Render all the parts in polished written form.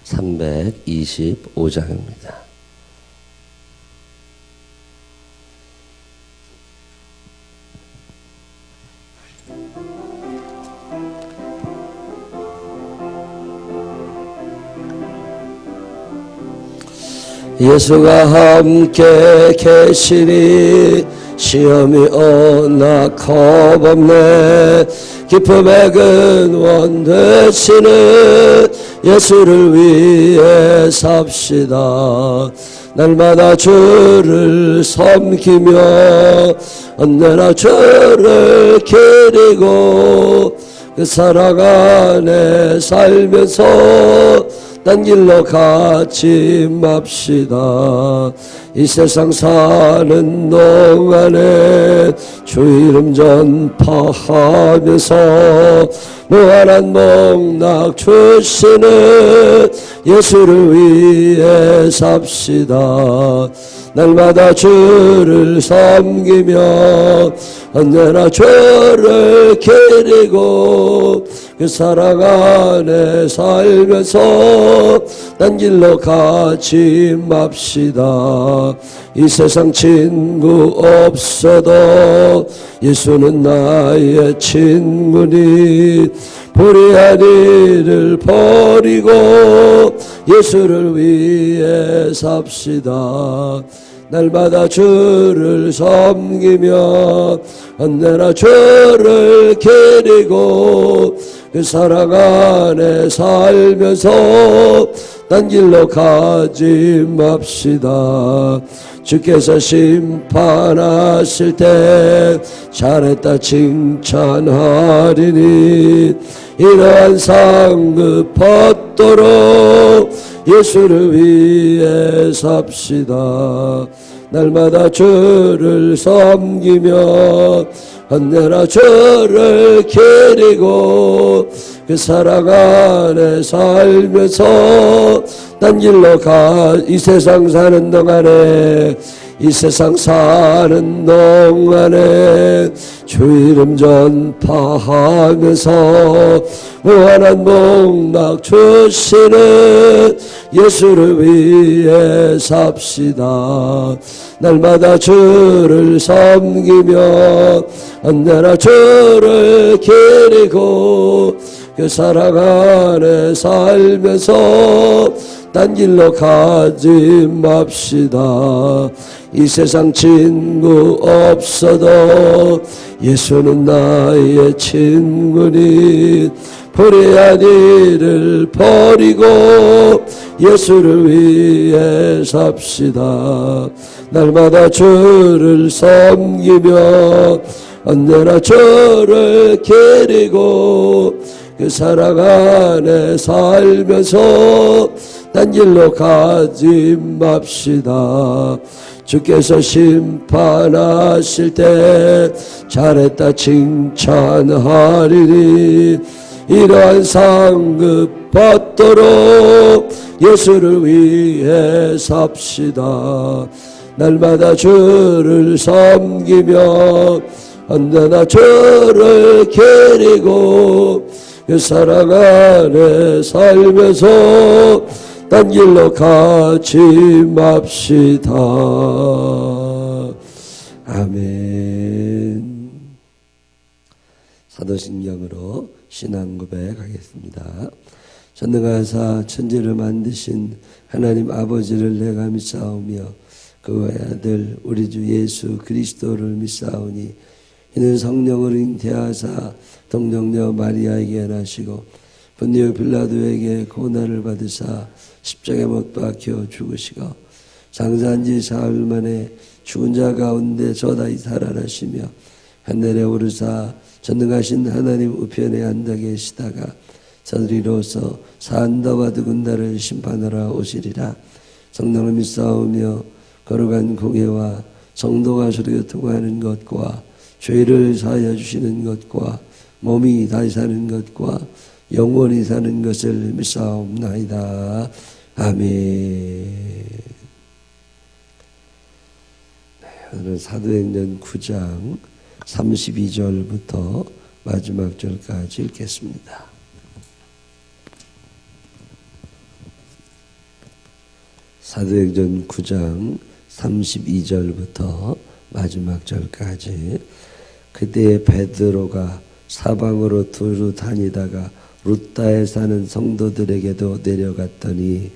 325장입니다. 예수가 함께 계시니 시험이 오나 겁없네. 기쁨의 근원 되시는 예수를 위해 삽시다. 날마다 주를 섬기며 언제나 주를 기리고 그 살아가네 살면서 딴 길로 가지 맙시다. 이 세상 사는 동안에 주 이름 전파하면서 무한한 복락 주시는 예수를 위해 삽시다. 날마다 주를 섬기며 언제나 주를 기리고 그 살아가네 살면서 딴 길로 가지 맙시다. 이 세상 친구 없어도 예수는 나의 친구니 불의한 일을 버리고 예수를 위해 삽시다. 날마다 주를 섬기며 언제나 주를 기리고 그 살아가네 살면서 딴 길로 가지 맙시다. 주께서 심판하실 때 잘했다 칭찬하리니 이러한 상급 받도록 예수를 위해 삽시다. 날마다 주를 섬기며 언제나 주를 기리고 그 살아가네 살면서 딴 길로 이 세상 사는 동안에 이 세상 사는 동안에 주 이름 전파하면서 무한한 복락 주시는 예수를 위해 삽시다. 날마다 주를 섬기며 언제나 주를 기리고 그 살아가네 살면서 딴 길로 가지 맙시다. 이 세상 친구 없어도 예수는 나의 친구니 불의한 일을 버리고 예수를 위해 삽시다. 날마다 주를 섬기며 언제나 주를 기리고 그 살아가네 살면서 딴 길로 가지 맙시다. 주께서 심판하실 때 잘했다 칭찬하리니 이러한 상급 받도록 예수를 위해 삽시다. 날마다 주를 섬기며 언제나 주를 기리고 그 살아가네 살면서 딴 길로 가지 맙시다. 아멘. 사도신경으로 신앙 고백하겠습니다. 전능하사 천지를 만드신 하나님 아버지를 내가 믿사오며 그의 아들 우리 주 예수 그리스도를 믿사오니 이는 성령으로 잉태하사 동정녀 마리아에게 나시고 본디오 빌라도에게 고난을 받으사 십자가에 못 박혀 죽으시고 장사한 지 사흘 만에 죽은 자 가운데 저다이 살아나시며 하늘에 오르사 전능하신 하나님 우편에 앉아 계시다가 저들이로서 산다와 누군가를 심판하러 오시리라. 성령을 믿사오며 거룩한 공회와 성도가 서로 교통하는 것과 죄를 사하여 주시는 것과 몸이 다시 사는 것과 영원히 사는 것을 믿사옵나이다. 아멘. 오늘은 사도행전 9장 32절부터 마지막 절까지 읽겠습니다. 사도행전 9장 32절부터 마지막 절까지. 그때 베드로가 사방으로 두루 다니다가 루다에 사는 성도들에게도 내려갔더니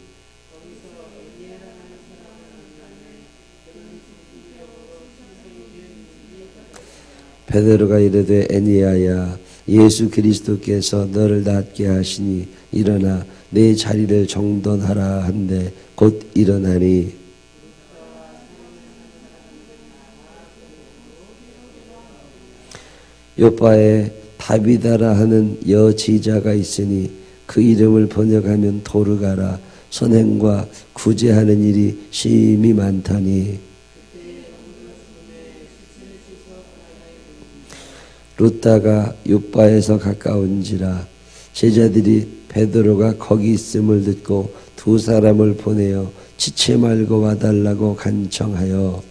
베드로가 이르되 에니야야 예수 그리스도께서 너를 낫게 하시니 일어나 내 자리를 정돈하라 한데 곧 일어나니 요바에 다비다라 하는 여지자가 있으니 그 이름을 번역하면 도르가라. 선행과 구제하는 일이 심히 많더니 루다가 요바에서 가까운지라. 제자들이 베드로가 거기 있음을 듣고 두 사람을 보내어 지체 말고 와달라고 간청하여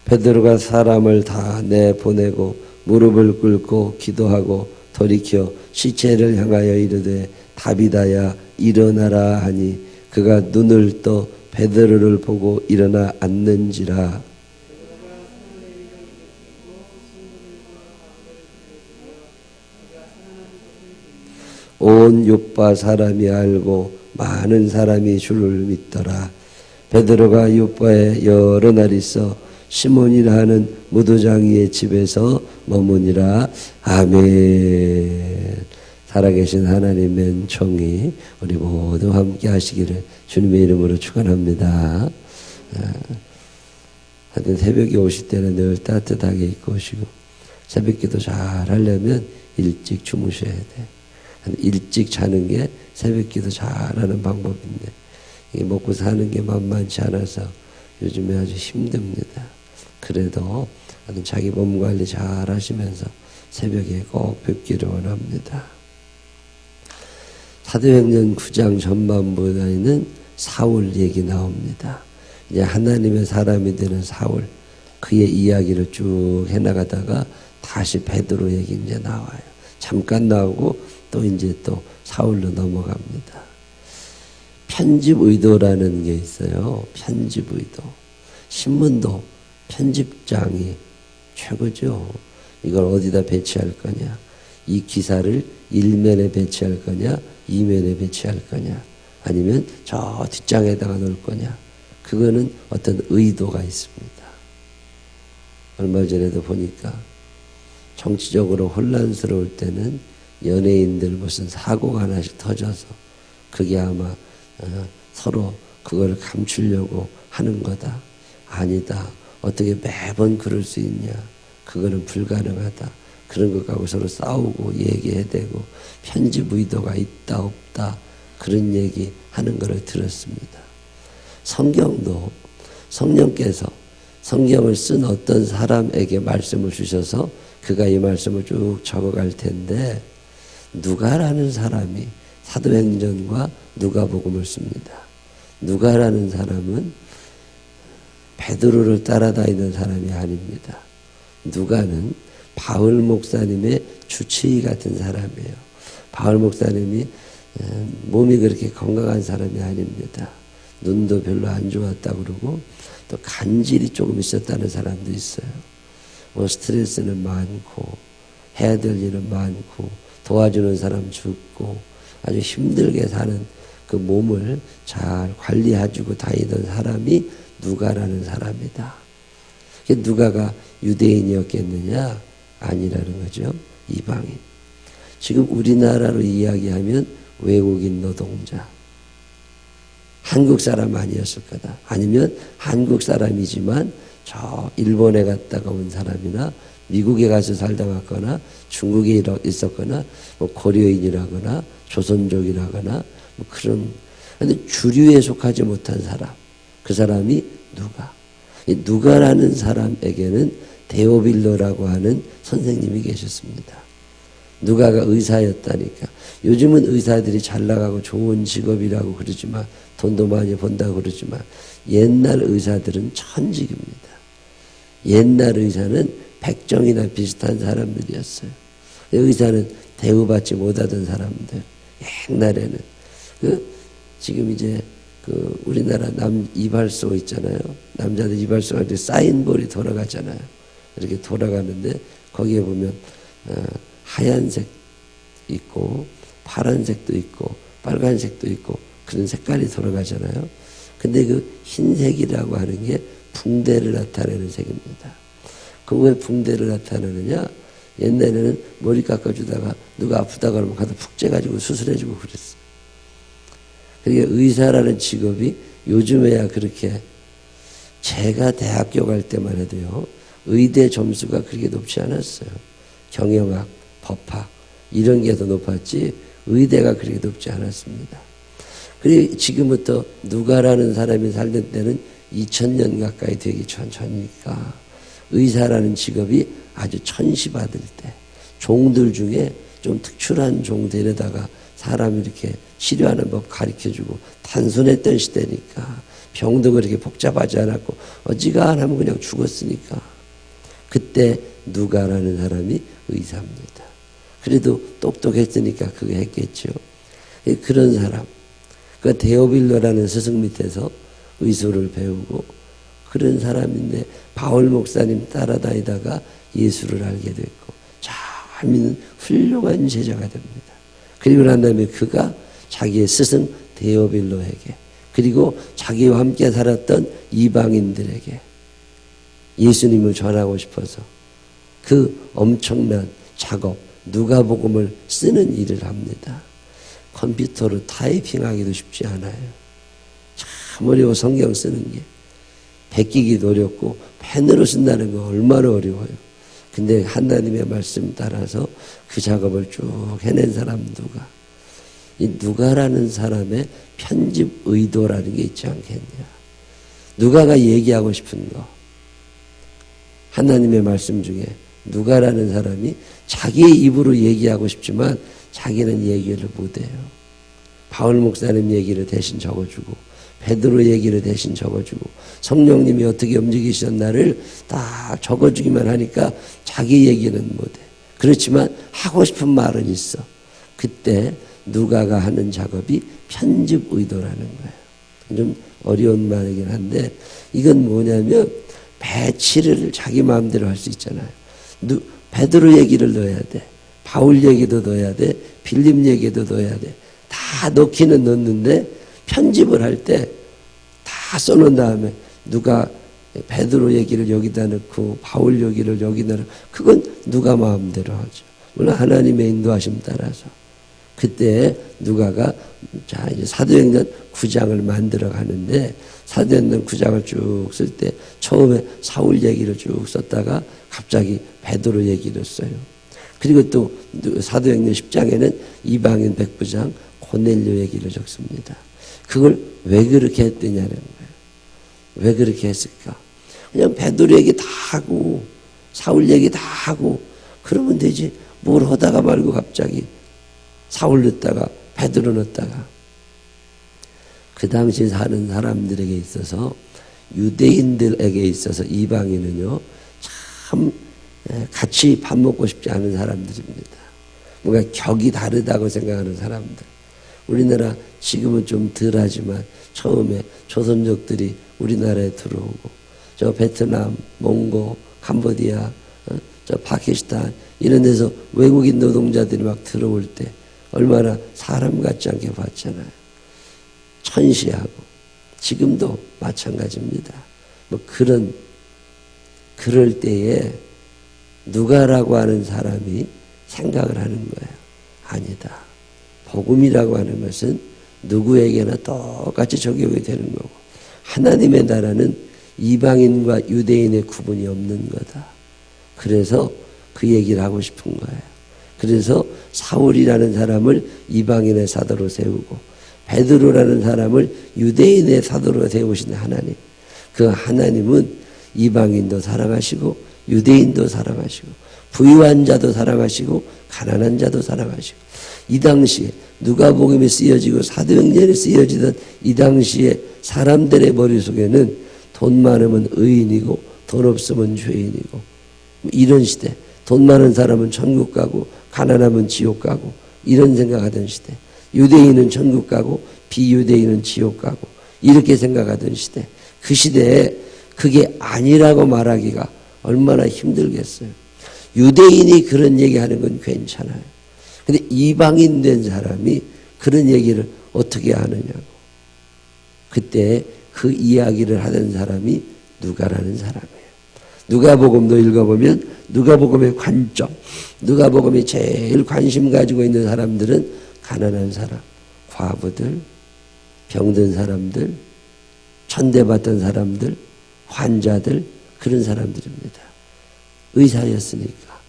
베드로가 사람을 다 내보내고 무릎을 꿇고 기도하고 돌이켜 시체를 향하여 이르되 다비다야 일어나라 하니 그가 눈을 떠 베드로를 보고 일어나 앉는지라. 온 요빠 사람이 알고 많은 사람이 주를 믿더라. 베드로가 요빠에 여러 날 있어 시몬이라 하는 무도장이의 집에서 머무니라. 아멘. 살아계신 하나님의 은총이 우리 모두 함께 하시기를 주님의 이름으로 축원합니다. 하여튼 새벽에 오실 때는 늘 따뜻하게 입고 오시고 새벽기도 잘 하려면 일찍 주무셔야 돼. 일찍 자는 게 새벽기도 잘하는 방법인데 이게 먹고 사는 게 만만치 않아서 요즘에 아주 힘듭니다. 그래도 자기 몸 관리 잘 하시면서 새벽에 꼭 뵙기를 원합니다. 사도행전 9장 전반부에는 사울 얘기 나옵니다. 이제 하나님의 사람이 되는 사울, 그의 이야기를 쭉 해나가다가 다시 베드로 얘기 이제 나와요. 잠깐 나오고 또 이제 또 사울로 넘어갑니다. 편집 의도라는 게 있어요. 편집 의도. 신문도 편집장이 최고죠. 이걸 어디다 배치할 거냐, 이 기사를 1면에 배치할 거냐, 2면에 배치할 거냐, 아니면 저 뒷장에다가 놓을 거냐, 그거는 어떤 의도가 있습니다. 얼마 전에도 보니까 정치적으로 혼란스러울 때는 연예인들 무슨 사고가 하나씩 터져서 그게 아마 서로 그걸 감추려고 하는 거다. 아니다. 어떻게 매번 그럴 수 있냐. 그거는 불가능하다. 그런 것 갖고 서로 싸우고 얘기해대고 편집 의도가 있다 없다 그런 얘기 하는 것을 들었습니다. 성경도 성령께서 성경을 쓴 어떤 사람에게 말씀을 주셔서 그가 이 말씀을 쭉 적어갈 텐데 누가라는 사람이 사도행전과 누가복음을 씁니다. 누가라는 사람은 베드로를 따라다니는 사람이 아닙니다. 누가는 바울 목사님의 주치의 같은 사람이에요. 바울 목사님이 몸이 그렇게 건강한 사람이 아닙니다. 눈도 별로 안 좋았다고 그러고 또 간질이 조금 있었다는 사람도 있어요. 뭐 스트레스는 많고 해야 될 일은 많고 도와주는 사람 죽고 아주 힘들게 사는 그 몸을 잘 관리해주고 다니던 사람이 누가라는 사람이다. 누가가 유대인이었겠느냐? 아니라는 거죠. 이방인. 지금 우리나라로 이야기하면 외국인 노동자. 한국 사람 아니었을 거다. 아니면 한국 사람이지만 저 일본에 갔다가 온 사람이나 미국에 가서 살다 왔거나 중국에 있었거나 뭐 고려인이라거나 조선족이라거나 뭐 그런 근데 주류에 속하지 못한 사람. 그 사람이 누가. 이 누가라는 사람에게는 데오빌로라고 하는 선생님이 계셨습니다. 누가가 의사였다니까. 요즘은 의사들이 잘 나가고 좋은 직업이라고 그러지만 돈도 많이 번다고 그러지만 옛날 의사들은 천직입니다. 옛날 의사는 백정이나 비슷한 사람들이었어요. 의사는 대우받지 못하던 사람들. 옛날에는 지금 이제 우리나라 남 이발소 있잖아요. 남자들 이발소가 이제 사인볼이 돌아가잖아요. 이렇게 돌아가는데 거기에 보면 하얀색 있고 파란색도 있고 빨간색도 있고 그런 색깔이 돌아가잖아요. 근데 그 흰색이라고 하는 게 붕대를 나타내는 색입니다. 그 왜 붕대를 나타내느냐? 옛날에는 머리 깎아주다가 누가 아프다 그러면 가서 푹 째가지고 수술해주고 그랬어요. 그러니까 의사라는 직업이 요즘에야 그렇게, 제가 대학교 갈 때만 해도요, 의대 점수가 그렇게 높지 않았어요. 경영학, 법학 이런 게 더 높았지 의대가 그렇게 높지 않았습니다. 그리고 지금부터 누가라는 사람이 살던 때는 2000년 가까이 되기 전이니까 의사라는 직업이 아주 천시받을 때, 종들 중에 좀 특출한 종 데려다가 사람 이렇게 치료하는 법 가르쳐주고 단순했던 시대니까 병도 그렇게 복잡하지 않았고 어지간하면 그냥 죽었으니까 그때 누가라는 사람이 의사입니다. 그래도 똑똑했으니까 그거 했겠죠. 그런 사람, 그 데오빌로라는 스승 밑에서 의술을 배우고 그런 사람인데 바울 목사님 따라다니다가 예수를 알게 됐고 잘 믿는 훌륭한 제자가 됩니다. 그리고 난 다음에 그가 자기의 스승 데오빌로에게 그리고 자기와 함께 살았던 이방인들에게 예수님을 전하고 싶어서 그 엄청난 작업, 누가복음을 쓰는 일을 합니다. 컴퓨터로 타이핑하기도 쉽지 않아요. 참 어려워. 성경 쓰는 게 베끼기도 어렵고 펜으로 쓴다는 거 얼마나 어려워요. 근데 하나님의 말씀 따라서 그 작업을 쭉 해낸 사람 누가, 이 누가라는 사람의 편집 의도라는 게 있지 않겠냐. 누가가 얘기하고 싶은 거, 하나님의 말씀 중에 누가라는 사람이 자기의 입으로 얘기하고 싶지만 자기는 얘기를 못해요. 바울 목사님 얘기를 대신 적어주고 베드로 얘기를 대신 적어주고 성령님이 어떻게 움직이셨나를 딱 적어주기만 하니까 자기 얘기는 못해. 그렇지만 하고 싶은 말은 있어. 그때 누가가 하는 작업이 편집 의도라는 거예요. 좀 어려운 말이긴 한데 이건 뭐냐면 배치를 자기 마음대로 할 수 있잖아요. 베드로 얘기를 넣어야 돼. 바울 얘기도 넣어야 돼. 빌립 얘기도 넣어야 돼. 다 넣기는 넣는데 편집을 할 때 다 써놓은 다음에 누가 베드로 얘기를 여기다 넣고 바울 얘기를 여기다 넣고 그건 누가 마음대로 하죠. 물론 하나님의 인도하심 따라서. 그때 누가가 자 이제 사도행전 9장을 만들어 가는데 사도행전 9장을 쭉 쓸 때 처음에 사울 얘기를 쭉 썼다가 갑자기 베드로 얘기를 써요. 그리고 또 사도행전 10장에는 이방인 백부장 고넬료 얘기를 적습니다. 그걸 왜 그렇게 했느냐는 거예요. 왜 그렇게 했을까? 그냥 베드로 얘기 다 하고 사울 얘기 다 하고 그러면 되지. 뭘 하다가 말고 갑자기 사울 넣었다가 베드로 넣었다가. 그 당시 사는 사람들에게 있어서 유대인들에게 있어서 이방인은요 참 같이 밥 먹고 싶지 않은 사람들입니다. 뭔가 격이 다르다고 생각하는 사람들. 우리나라 지금은 좀 덜하지만 처음에 조선족들이 우리나라에 들어오고 저 베트남, 몽고, 캄보디아, 저 파키스탄 이런 데서 외국인 노동자들이 막 들어올 때 얼마나 사람 같지 않게 봤잖아요. 천시하고 지금도 마찬가지입니다. 뭐 그럴 때에 누가라고 하는 사람이 생각을 하는 거예요. 아니다. 복음이라고 하는 것은 누구에게나 똑같이 적용이 되는 거고 하나님의 나라는 이방인과 유대인의 구분이 없는 거다. 그래서 그 얘기를 하고 싶은 거예요. 그래서 사울이라는 사람을 이방인의 사도로 세우고 베드로라는 사람을 유대인의 사도로 세우신 하나님. 그 하나님은 이방인도 사랑하시고 유대인도 사랑하시고 부유한 자도 사랑하시고 가난한 자도 사랑하시고. 이 당시에 누가복음이 쓰여지고 사도행전이 쓰여지던 이 당시에 사람들의 머릿속에는 돈 많으면 의인이고 돈 없으면 죄인이고, 이런 시대, 돈 많은 사람은 천국 가고 가난하면 지옥 가고, 이런 생각하던 시대, 유대인은 천국 가고 비유대인은 지옥 가고, 이렇게 생각하던 시대, 그 시대에 그게 아니라고 말하기가 얼마나 힘들겠어요. 유대인이 그런 얘기하는 건 괜찮아요. 근데 이방인 된 사람이 그런 얘기를 어떻게 하느냐고. 그때 그 이야기를 하던 사람이 누가라는 사람이에요. 누가복음도 읽어보면 누가복음의 관점, 누가복음이 제일 관심 가지고 있는 사람들은 가난한 사람, 과부들, 병든 사람들, 천대받던 사람들, 환자들, 그런 사람들입니다. 의사였으니까.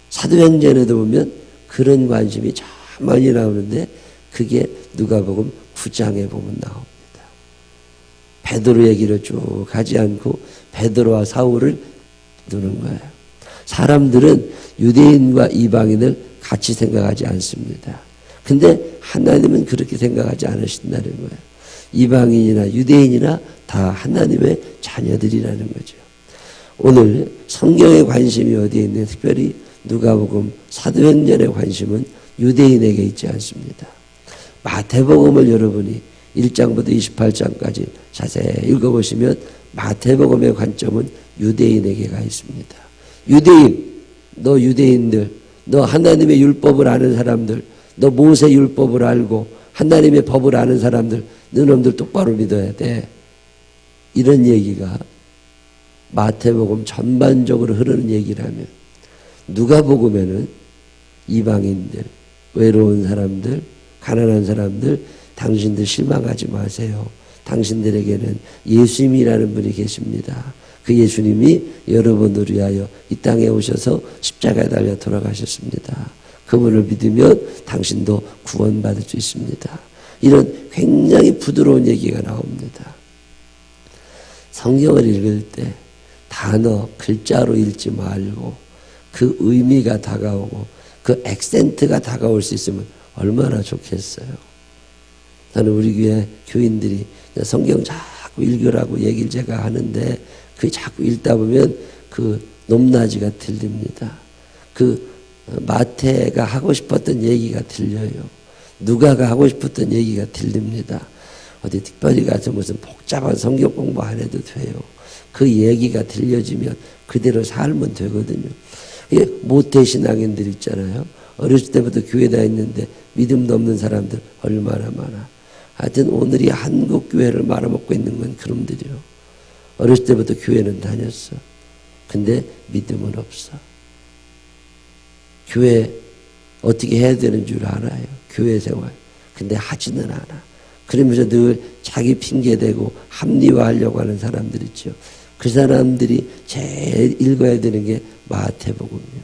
사도행전에도 보면 그런 관심이 참 많이 나오는데 그게 누가복음 9장에 보면 나옵니다. 베드로 얘기를 쭉 하지 않고 베드로와 사울을 두는 거예요. 사람들은 유대인과 이방인을 같이 생각하지 않습니다. 근데 하나님은 그렇게 생각하지 않으신다는 거예요. 이방인이나 유대인이나 다 하나님의 자녀들이라는 거죠. 오늘 성경의 관심이 어디에 있는데 특별히 누가복음 사도행전의 관심은 유대인에게 있지 않습니다. 마태복음을 여러분이 1장부터 28장까지 자세히 읽어보시면 마태복음의 관점은 유대인에게 가 있습니다. 유대인, 너 유대인들, 너 하나님의 율법을 아는 사람들, 너 모세 율법을 알고 하나님의 법을 아는 사람들, 너놈들 똑바로 믿어야 돼. 이런 얘기가 마태복음 전반적으로 흐르는 얘기라면 누가복음에는 이방인들, 외로운 사람들, 가난한 사람들, 당신들 실망하지 마세요. 당신들에게는 예수님이라는 분이 계십니다. 그 예수님이 여러분을 위하여 이 땅에 오셔서 십자가에 달려 돌아가셨습니다. 그분을 믿으면 당신도 구원받을 수 있습니다. 이런 굉장히 부드러운 얘기가 나옵니다. 성경을 읽을 때 단어, 글자로 읽지 말고 그 의미가 다가오고 그 액센트가 다가올 수 있으면 얼마나 좋겠어요. 나는 우리 교회 교인들이 성경 자꾸 읽으라고 얘기를 제가 하는데 그 자꾸 읽다 보면 그 높낮이가 들립니다. 그 마태가 하고 싶었던 얘기가 들려요. 누가가 하고 싶었던 얘기가 들립니다. 어디 특별히 가서 무슨 복잡한 성경 공부 안 해도 돼요. 그 얘기가 들려지면 그대로 살면 되거든요. 이게 모태신앙인들 있잖아요. 어렸을 때부터 교회 다녔는데 믿음도 없는 사람들 얼마나 많아. 하여튼 오늘이 한국 교회를 말아먹고 있는 건 그놈들이요. 어렸을 때부터 교회는 다녔어. 근데 믿음은 없어. 교회 어떻게 해야 되는 줄 알아요. 교회 생활. 근데 하지는 않아. 그러면서 늘 자기 핑계대고 합리화하려고 하는 사람들 있죠. 그 사람들이 제일 읽어야 되는 게 마태복음이에요.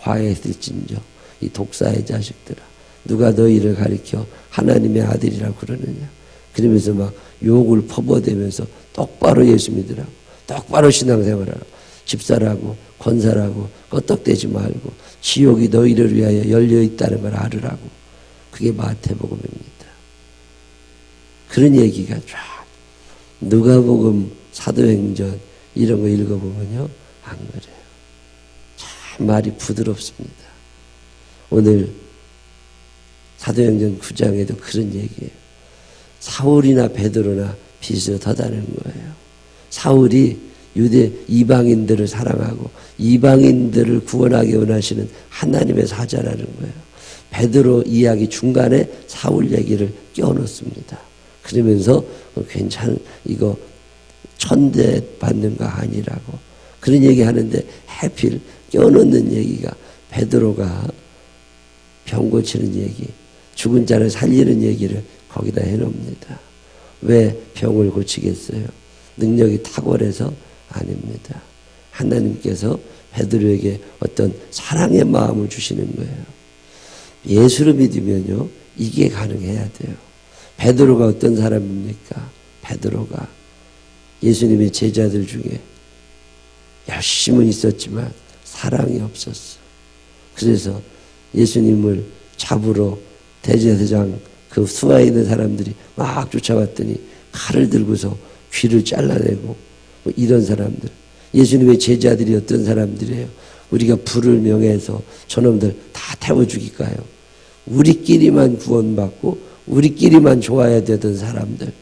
화해했을진저 이 독사의 자식들아, 누가 너희를 가리켜 하나님의 아들이라고 그러느냐. 그러면서 막 욕을 퍼부어대면서 똑바로 예수 믿으라고, 똑바로 신앙생활하라고, 집사라고 권사라고 껐떡대지 말고 지옥이 너희를 위하여 열려있다는 걸 알으라고. 그게 마태복음입니다. 그런 얘기가 쫙 누가복음, 사도행전 이런 거 읽어보면요 안 그래요. 참 말이 부드럽습니다. 오늘 사도행전 9장에도 그런 얘기예요. 사울이나 베드로나 비슷하다는 거예요. 사울이 유대 이방인들을 사랑하고 이방인들을 구원하기 원하시는 하나님의 사자라는 거예요. 베드로 이야기 중간에 사울 얘기를 껴넣습니다. 그러면서 괜찮은 이거 천대 받는 거 아니라고 그런 얘기 하는데 해필 껴넣는 얘기가 베드로가 병 고치는 얘기, 죽은 자를 살리는 얘기를 거기다 해놓습니다. 왜 병을 고치겠어요? 능력이 탁월해서? 아닙니다. 하나님께서 베드로에게 어떤 사랑의 마음을 주시는 거예요. 예수를 믿으면요 이게 가능해야 돼요. 베드로가 어떤 사람입니까? 베드로가 예수님의 제자들 중에 열심은 있었지만 사랑이 없었어. 그래서 예수님을 잡으러 대제사장 그 수하에 있는 사람들이 막 쫓아왔더니 칼을 들고서 귀를 잘라내고 뭐 이런 사람들. 예수님의 제자들이었던 사람들이에요. 우리가 불을 명해서 저놈들 다 태워 죽일까요? 우리끼리만 구원받고 우리끼리만 좋아야 되던 사람들.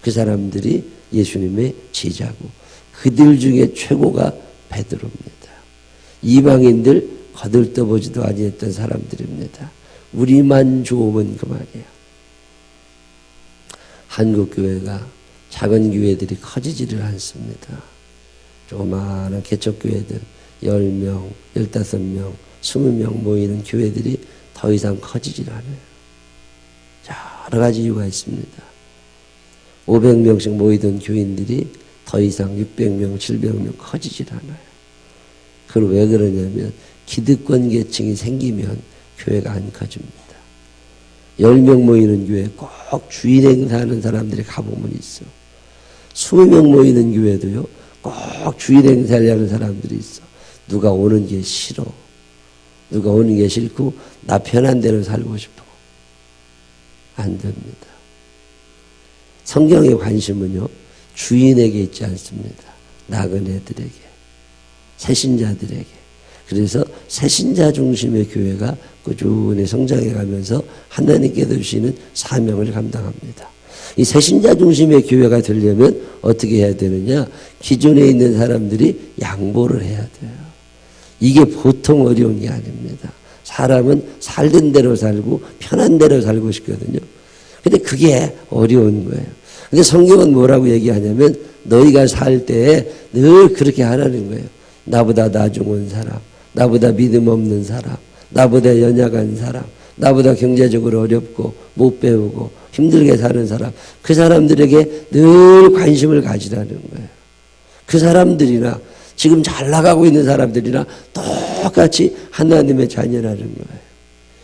그 사람들이 예수님의 제자고 그들 중에 최고가 베드로입니다. 이방인들 거들떠보지도 아니했던 사람들입니다. 우리만 좋으면 그만이에요. 한국교회가 작은 교회들이 커지지를 않습니다. 조그마한 개척교회들 10명, 15명, 20명 모이는 교회들이 더 이상 커지질 않아요. 여러 가지 이유가 있습니다. 500명씩 모이던 교인들이 더 이상 600명, 700명 커지질 않아요. 그걸 왜 그러냐면 기득권 계층이 생기면 교회가 안 커집니다. 10명 모이는 교회 꼭 주일 행사하는 사람들이 가보면 있어. 20명 모이는 교회도요 꼭 주일 행사를 하는 사람들이 있어. 누가 오는 게 싫어. 누가 오는 게 싫고 나 편한 대로 살고 싶어. 안 됩니다. 성경의 관심은요 주인에게 있지 않습니다. 나그네들에게, 새신자들에게. 그래서 새신자 중심의 교회가 꾸준히 성장해 가면서 하나님께서 주시는 사명을 감당합니다. 이 새신자 중심의 교회가 되려면 어떻게 해야 되느냐? 기존에 있는 사람들이 양보를 해야 돼요. 이게 보통 어려운 게 아닙니다. 사람은 살던 대로 살고 편한 대로 살고 싶거든요. 근데 그게 어려운 거예요. 근데 성경은 뭐라고 얘기하냐면 너희가 살 때 늘 그렇게 하라는 거예요. 나보다 나중 온 사람, 나보다 믿음 없는 사람, 나보다 연약한 사람, 나보다 경제적으로 어렵고 못 배우고 힘들게 사는 사람, 그 사람들에게 늘 관심을 가지라는 거예요. 그 사람들이나 지금 잘 나가고 있는 사람들이나 똑같이 하나님의 자녀라는 거예요.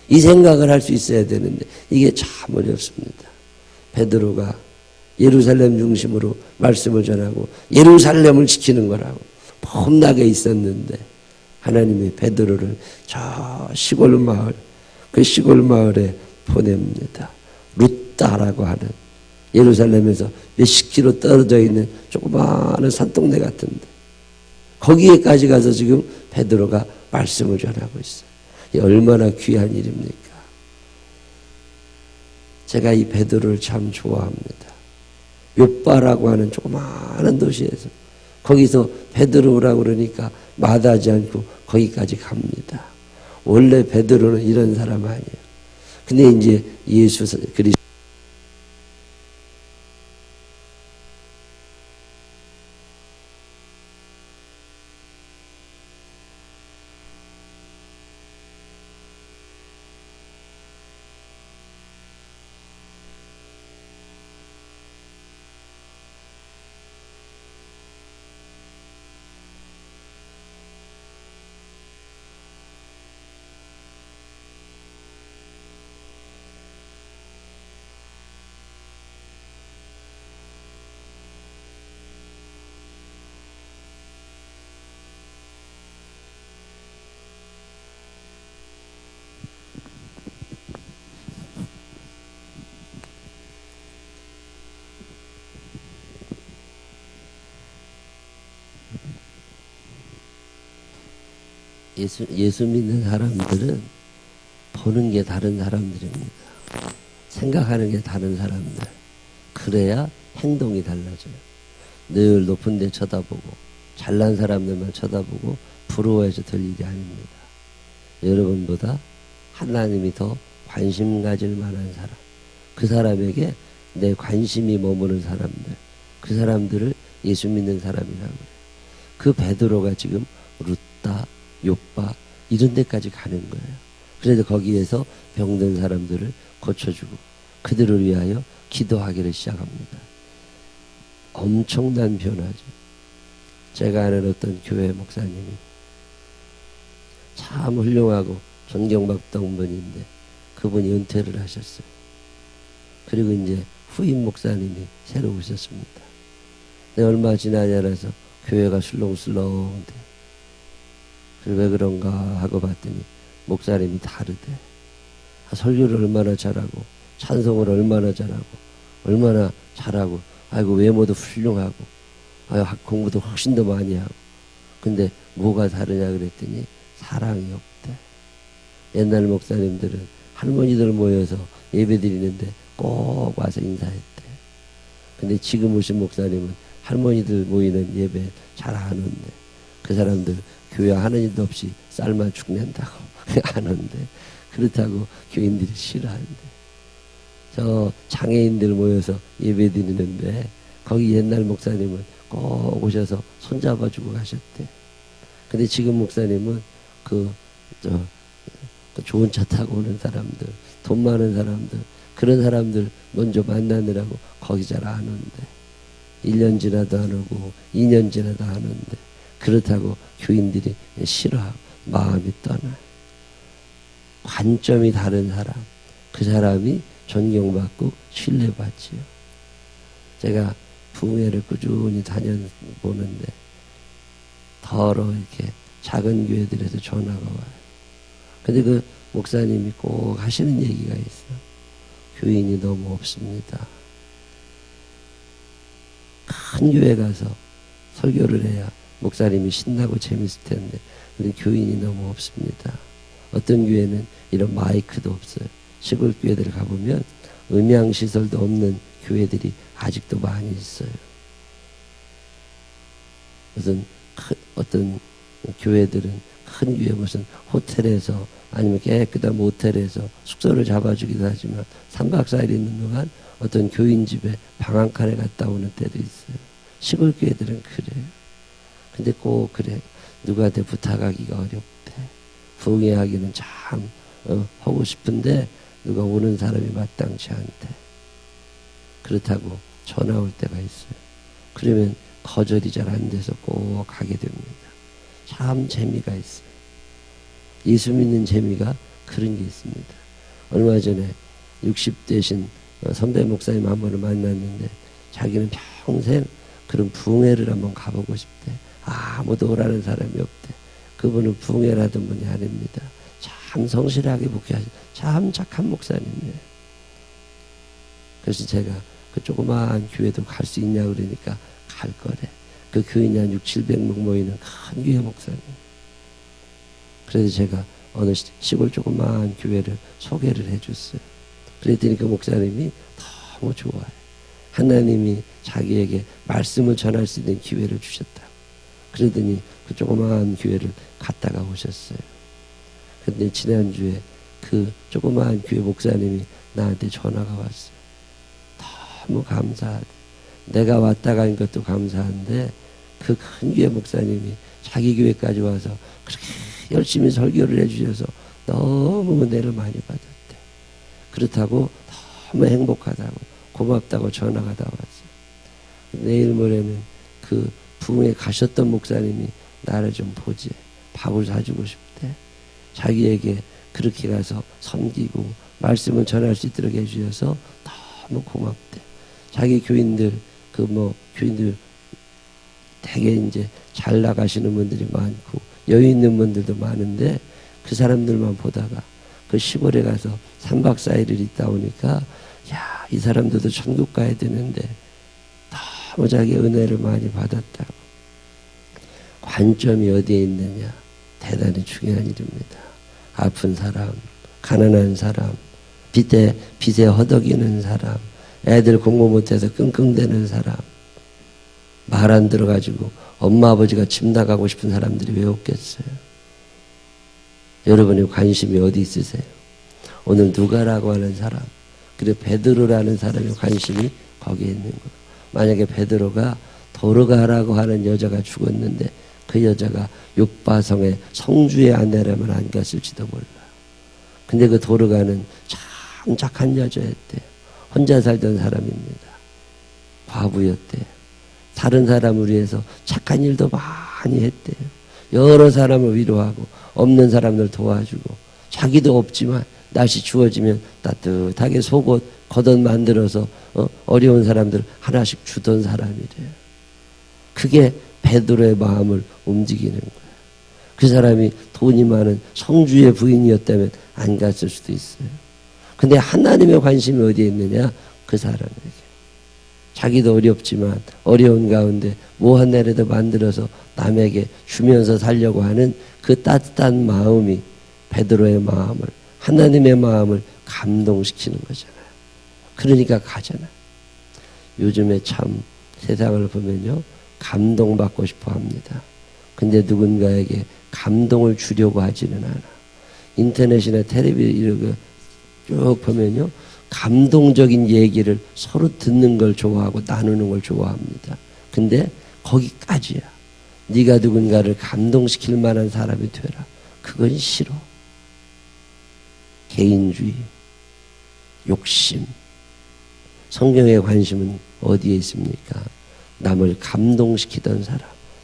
이 생각을 할 수 있어야 되는데 이게 참 어렵습니다. 베드로가 예루살렘 중심으로 말씀을 전하고 예루살렘을 지키는 거라고 폼나게 있었는데 하나님이 베드로를 저 시골 마을, 그 시골 마을에 보냅니다. 루따라고 하는 예루살렘에서 몇십 킬로 떨어져 있는 조그마한 산동네 같은데 거기에까지 가서 지금 베드로가 말씀을 전하고 있어요. 이 얼마나 귀한 일입니까? 제가 이 베드로를 참 좋아합니다. 요빠라고 하는 조그마한 도시에서 거기서 베드로라고 그러니까 마다하지 않고 거기까지 갑니다. 원래 베드로는 이런 사람 아니에요. 근데 이제 예수 그리스도 예수 믿는 사람들은 보는 게 다른 사람들입니다. 생각하는 게 다른 사람들. 그래야 행동이 달라져요. 늘 높은 데 쳐다보고 잘난 사람들만 쳐다보고 부러워해서 될 일이 아닙니다. 여러분보다 하나님이 더 관심 가질 만한 사람, 그 사람에게 내 관심이 머무는 사람들, 그 사람들을 예수 믿는 사람이라고 해요. 그 베드로가 지금 루따, 요빠 이런 데까지 가는 거예요. 그래서 거기에서 병든 사람들을 고쳐주고 그들을 위하여 기도하기를 시작합니다. 엄청난 변화죠. 제가 아는 어떤 교회 목사님이 참 훌륭하고 존경받던 분인데 그분이 은퇴를 하셨어요. 그리고 이제 후임 목사님이 새로 오셨습니다. 근데 얼마 지나지 않아서 교회가 술렁술렁 돼. 왜 그런가 하고 봤더니 목사님이 다르대. 설교를 얼마나 잘하고 찬송을 얼마나 잘하고 얼마나 잘하고 아이고 외모도 훌륭하고 공부도 훨씬 더 많이 하고 근데 뭐가 다르냐 그랬더니 사랑이 없대. 옛날 목사님들은 할머니들 모여서 예배 드리는데 꼭 와서 인사했대. 근데 지금 오신 목사님은 할머니들 모이는 예배 잘 안 온대. 그 사람들 교회 하는 일도 없이 쌀만 축낸다고 안 온대. 그렇다고 교인들이 싫어한대. 저 장애인들 모여서 예배 드리는데 거기 옛날 목사님은 꼭 오셔서 손잡아주고 가셨대. 근데 지금 목사님은 그 좋은 차 타고 오는 사람들, 돈 많은 사람들, 그런 사람들 먼저 만나느라고 거기 잘 안 온대. 1년 지나도 안 오고 2년 지나도 안 온대. 그렇다고 교인들이 싫어하고 마음이 떠나요. 관점이 다른 사람, 그 사람이 존경받고 신뢰받지요. 제가 부흥회를 꾸준히 다녀보는데 더러 이렇게 작은 교회들에서 전화가 와요. 근데 그 목사님이 꼭 하시는 얘기가 있어. 교인이 너무 없습니다. 큰 교회 가서 설교를 해야 목사님이 신나고 재밌을 텐데 우리 교인이 너무 없습니다. 어떤 교회는 이런 마이크도 없어요. 시골 교회들 가보면 음향시설도 없는 교회들이 아직도 많이 있어요. 어떤 교회들은 큰 교회 무슨 호텔에서 아니면 깨끗한 모텔에서 숙소를 잡아주기도 하지만 3박 4일 있는 동안 어떤 교인 집에 방 한 칸에 갔다 오는 때도 있어요. 시골 교회들은 그래요. 근데 꼭 그래. 누구한테 부탁하기가 어렵대. 부흥회하기는 참 하고 싶은데 누가 오는 사람이 마땅치 않대. 그렇다고 전화 올 때가 있어요. 그러면 거절이 잘 안 돼서 꼭 가게 됩니다. 참 재미가 있어요. 예수 믿는 재미가 그런 게 있습니다. 얼마 전에 60대신 선배 목사님 한 번을 만났는데 자기는 평생 그런 부흥회를 한번 가보고 싶대. 아무도 오라는 사람이 없대. 그분은 부흥회를 하던 분이 아닙니다. 참 성실하게 목회하시 참 착한 목사님이에요. 그래서 제가 그 조그마한 교회도 갈 수 있냐 그러니까 갈 거래. 그 교인이 한 600~700명 모이는 큰 교회 목사님. 그래서 제가 어느 시골 조그마한 교회를 소개를 해줬어요. 그랬더니 그 목사님이 너무 좋아해. 하나님이 자기에게 말씀을 전할 수 있는 기회를 주셨다. 그러더니 그 조그마한 교회를 갔다가 오셨어요. 근데 지난주에 그 조그마한 교회 목사님이 나한테 전화가 왔어요. 너무 감사하다. 내가 왔다 간 것도 감사한데 그 큰 교회 목사님이 자기 교회까지 와서 그렇게 열심히 설교를 해주셔서 너무 은혜를 많이 받았대. 그렇다고 너무 행복하다고 고맙다고 전화가 다 왔어요. 내일 모레는 그 부흥에 가셨던 목사님이 나를 좀 보지. 밥을 사주고 싶대. 자기에게 그렇게 가서 섬기고 말씀을 전할 수 있도록 해주셔서 너무 고맙대. 자기 교인들 교인들 되게 이제 잘 나가시는 분들이 많고 여유 있는 분들도 많은데 그 사람들만 보다가 그 시골에 가서 3박 4일을 있다 오니까 야, 이 사람들도 천국 가야 되는데 너무 자기 은혜를 많이 받았다고. 관점이 어디에 있느냐 대단히 중요한 일입니다. 아픈 사람, 가난한 사람, 빚에 허덕이는 사람, 애들 공부 못해서 끙끙대는 사람, 말 안 들어가지고 엄마 아버지가 집 나가고 싶은 사람들이 왜 없겠어요? 여러분의 관심이 어디 있으세요? 오늘 누가라고 하는 사람, 그리고 베드로라는 사람의 관심이 거기에 있는 거예요. 만약에 베드로가 도르가라고 하는 여자가 죽었는데 그 여자가 육바성의 성주의 아내라면 안 갔을지도 몰라요. 근데 그 도르가는 참 착한 여자였대요. 혼자 살던 사람입니다. 과부였대요. 다른 사람을 위해서 착한 일도 많이 했대요. 여러 사람을 위로하고 없는 사람들 도와주고 자기도 없지만 날씨 추워지면 따뜻하게 속옷 겉옷 만들어서 어려운 사람들 하나씩 주던 사람이래요. 그게 베드로의 마음을 움직이는 거예요. 그 사람이 돈이 많은 성주의 부인이었다면 안 갔을 수도 있어요. 근데 하나님의 관심이 어디에 있느냐? 그 사람에게. 자기도 어렵지만 어려운 가운데 뭐 하나라도 만들어서 남에게 주면서 살려고 하는 그 따뜻한 마음이 베드로의 마음을, 하나님의 마음을 감동시키는 거잖아요. 그러니까 가잖아요. 요즘에 참 세상을 보면요, 감동받고 싶어 합니다. 근데 누군가에게 감동을 주려고 하지는 않아. 인터넷이나 텔레비전 이런 거 쭉 보면요, 감동적인 얘기를 서로 듣는 걸 좋아하고 나누는 걸 좋아합니다. 근데 거기까지야. 네가 누군가를 감동시킬 만한 사람이 되라. 그건 싫어. 개인주의, 욕심. 성경의 관심은 어디에 있습니까? 남을 감동시키던 사람.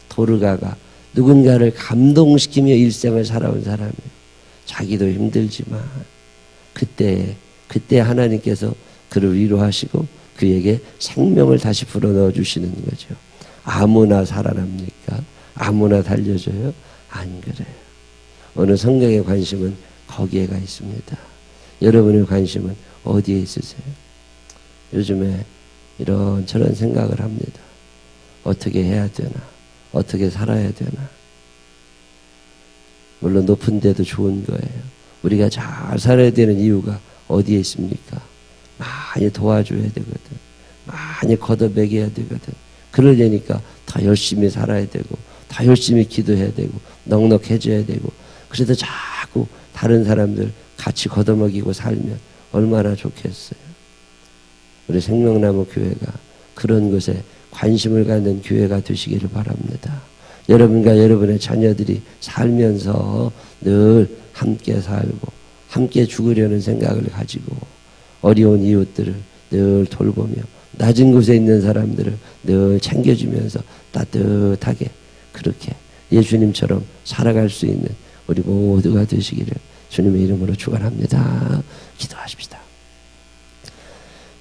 도르가가 누군가를 감동시키며 일생을 살아온 사람이에요. 자기도 힘들지만 그때 하나님께서 그를 위로하시고 그에게 생명을 다시 불어넣어 주시는 거죠. 아무나 살아납니까? 아무나 달려줘요? 안 그래요. 오늘 성경의 관심은 거기에 가 있습니다. 여러분의 관심은 어디에 있으세요? 요즘에 이런저런 생각을 합니다. 어떻게 해야 되나? 어떻게 살아야 되나? 물론 높은 데도 좋은 거예요. 우리가 잘 살아야 되는 이유가 어디에 있습니까? 많이 도와줘야 되거든. 많이 걷어먹여야 되거든. 그러려니까 더 열심히 살아야 되고, 더 열심히 기도해야 되고, 넉넉해져야 되고, 그래도 자꾸 다른 사람들 같이 걷어먹이고 살면 얼마나 좋겠어요. 우리 생명나무 교회가 그런 것에 관심을 갖는 교회가 되시기를 바랍니다. 여러분과 여러분의 자녀들이 살면서 늘 함께 살고 함께 죽으려는 생각을 가지고 어려운 이웃들을 늘 돌보며 낮은 곳에 있는 사람들을 늘 챙겨주면서 따뜻하게 그렇게 예수님처럼 살아갈 수 있는 우리 모두가 되시기를 주님의 이름으로 축원합니다. 기도하십시다.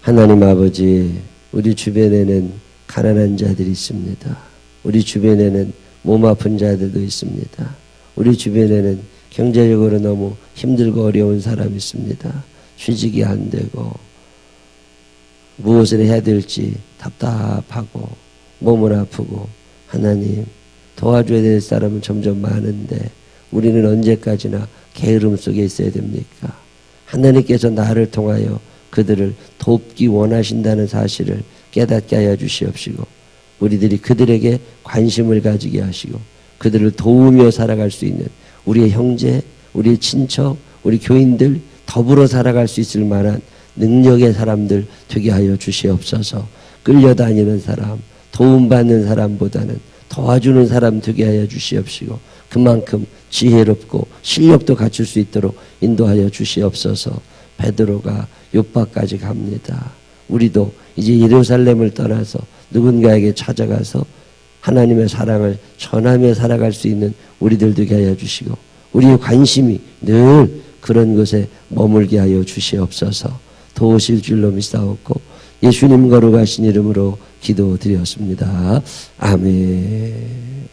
하나님 아버지, 우리 주변에는 가난한 자들이 있습니다. 우리 주변에는 몸 아픈 자들도 있습니다. 우리 주변에는 경제적으로 너무 힘들고 어려운 사람이 있습니다. 취직이 안 되고 무엇을 해야 될지 답답하고 몸은 아프고 하나님 도와줘야 될 사람은 점점 많은데 우리는 언제까지나 게으름 속에 있어야 됩니까? 하나님께서 나를 통하여 그들을 돕기 원하신다는 사실을 깨닫게 하여 주시옵시고 우리들이 그들에게 관심을 가지게 하시고 그들을 도우며 살아갈 수 있는 우리의 형제, 우리의 친척, 우리 교인들 더불어 살아갈 수 있을 만한 능력의 사람들 되게 하여 주시옵소서. 끌려다니는 사람, 도움받는 사람보다는 도와주는 사람 되게 하여 주시옵시고 그만큼 지혜롭고 실력도 갖출 수 있도록 인도하여 주시옵소서. 베드로가 요파까지 갑니다. 우리도 이제 예루살렘을 떠나서 누군가에게 찾아가서 하나님의 사랑을 전하며 살아갈 수 있는 우리들 되게 하여 주시고 우리의 관심이 늘 그런 곳에 머물게 하여 주시옵소서. 도우실 줄로 믿사옵고 예수님 거룩하신 이름으로 기도드렸습니다. 아멘.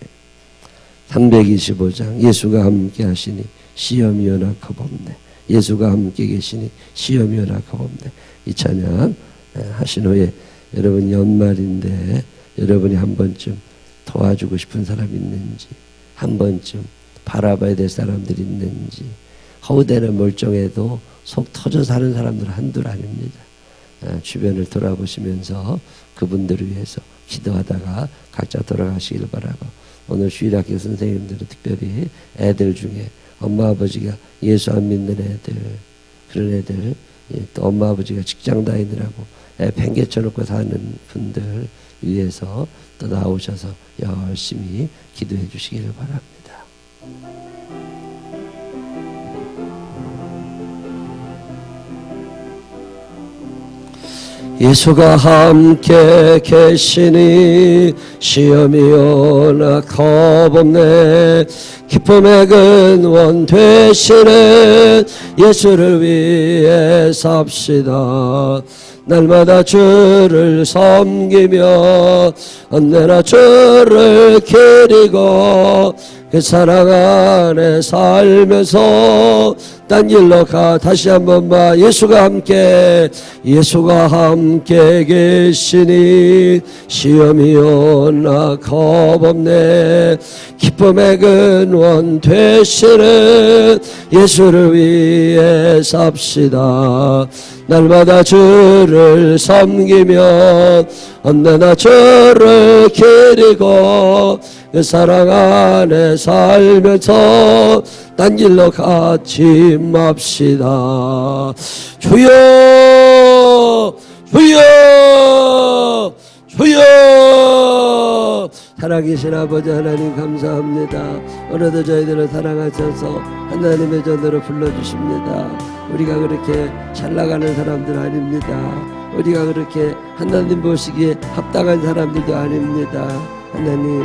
325장 예수가 함께 하시니 시험이 연약하옵네. 예수가 함께 계시니 시험이 연약하옵네. 이 찬양 하신 후에 여러분 연말인데 여러분이 한 번쯤 도와주고 싶은 사람 있는지 한 번쯤 바라봐야 될 사람들이 있는지 허우대는 멀쩡해도 속 터져 사는 사람들은 한둘 아닙니다. 주변을 돌아보시면서 그분들을 위해서 기도하다가 각자 돌아가시길 바라고 오늘 주일학교 선생님들은 특별히 애들 중에 엄마 아버지가 예수 안 믿는 애들 그런 애들 또 엄마 아버지가 직장 다니느라고 애 팽개쳐놓고 사는 분들 위해서 또 나오셔서 열심히 기도해 주시기를 바랍니다. 예수가 함께 계시니 시험이 연약하옵네. 기쁨의 근원 되시는 예수를 위해 삽시다. 날마다 주를 섬기며 언제나 주를 기리고 그 사랑 안에 살면서 딴 길로 가. 다시 한번 봐. 예수가 함께 계시니 시험이 오나 겁없네. 기쁨의 근원 되시는 예수를 위해 삽시다. 날마다 주를 섬기며 언제나 주를 기리고 그 사랑 안에 살면서 딴 길로 가지 맙시다. 주여 주여 주여. 살아계신 아버지 하나님 감사합니다. 오늘도 저희들을 사랑하셔서 하나님의 전으로 불러주십니다. 우리가 그렇게 잘 나가는 사람들 아닙니다. 우리가 그렇게 하나님 보시기에 합당한 사람들도 아닙니다. 하나님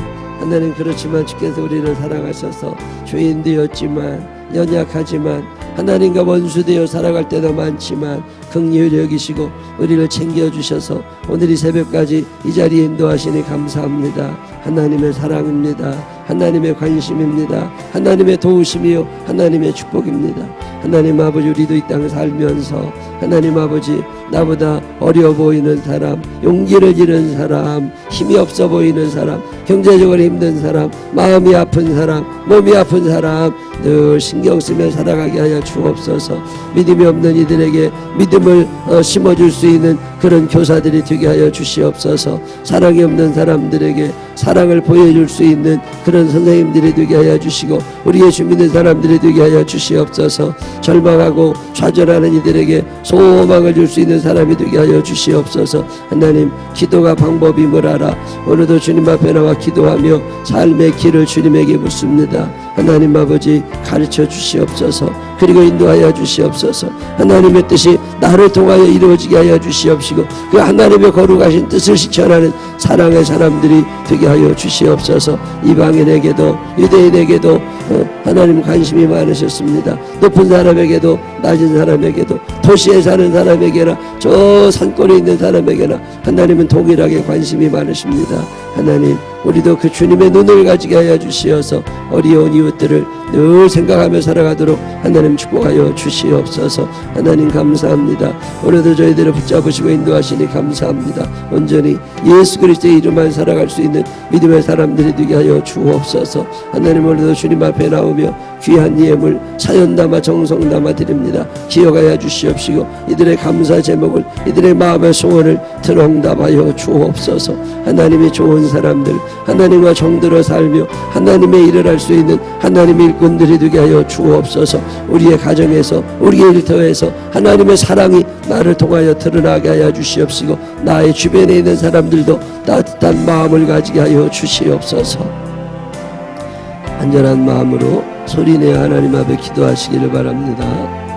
그렇지만 주께서 우리를 사랑하셔서 죄인 되었지만 연약하지만 하나님과 원수되어 살아갈 때도 많지만 긍휼히 여기시고 우리를 챙겨주셔서 오늘 이 새벽까지 이 자리에 인도하시니 감사합니다. 하나님의 사랑입니다. 하나님의 관심입니다. 하나님의 도우심이요 하나님의 축복입니다. 하나님 아버지, 우리도 이 땅을 살면서 하나님 아버지, 나보다 어려워 보이는 사람, 용기를 잃은 사람, 힘이 없어 보이는 사람, 경제적으로 힘든 사람, 마음이 아픈 사람, 몸이 아픈 사람 늘 신경 쓰며 살아가게 하여 주옵소서. 믿음이 없는 이들에게 믿음을 심어줄 수 있는 그런 교사들이 되게 하여 주시옵소서. 사랑이 없는 사람들에게 사랑을 보여줄 수 있는 그런 선생님들이 되게 하여 주시고 우리의 주 믿는 사람들이 되게 하여 주시옵소서. 절망하고 좌절하는 이들에게 소망을 줄 수 있는 사람이 되게 하여 주시옵소서. 하나님, 기도가 방법임을 알아 오늘도 주님 앞에 나와 기도하며 삶의 길을 주님에게 묻습니다. 하나님 아버지, 가르쳐 주시옵소서. 그리고 인도하여 주시옵소서. 하나님의 뜻이 나를 통하여 이루어지게 하여 주시옵시고 그 하나님의 거룩하신 뜻을 실천하는 사랑의 사람들이 되게 하여 주시옵소서. 이방인에게도 유대인에게도 하나님 관심이 많으셨습니다. 높은 사람에게도 낮은 사람에게도 도시에 사는 사람에게나 저 산골에 있는 사람에게나 하나님은 동일하게 관심이 많으십니다. 하나님, 우리도 그 주님의 눈을 가지게 하여 주시어서 어려운 이웃들을 늘 생각하며 살아가도록 하나님 축복하여 주시옵소서. 하나님 감사합니다. 오늘도 저희들을 붙잡으시고 인도하시니 감사합니다. 온전히 예수 그리스도의 이름만 살아갈 수 있는 믿음의 사람들이 되게 하여 주옵소서. 하나님, 오늘도 주님 앞에 나오며 귀한 예물 사연 담아 정성 담아 드립니다. 기억하여 주시옵시고 이들의 감사 제목을, 이들의 마음의 소원을 들응답하여 주옵소서. 하나님의 좋은 사람들, 하나님과 정들어 살며 하나님의 일을 할 수 있는 하나님의 일꾼들이 되게 하여 주옵소서. 우리의 가정에서, 우리의 일터에서 하나님의 사랑이 나를 통하여 드러나게 하여 주시옵시고 나의 주변에 있는 사람들도 따뜻한 마음을 가지게 하여 주시옵소서. 안전한 마음으로 소리내어 하나님 앞에 기도하시기를 바랍니다.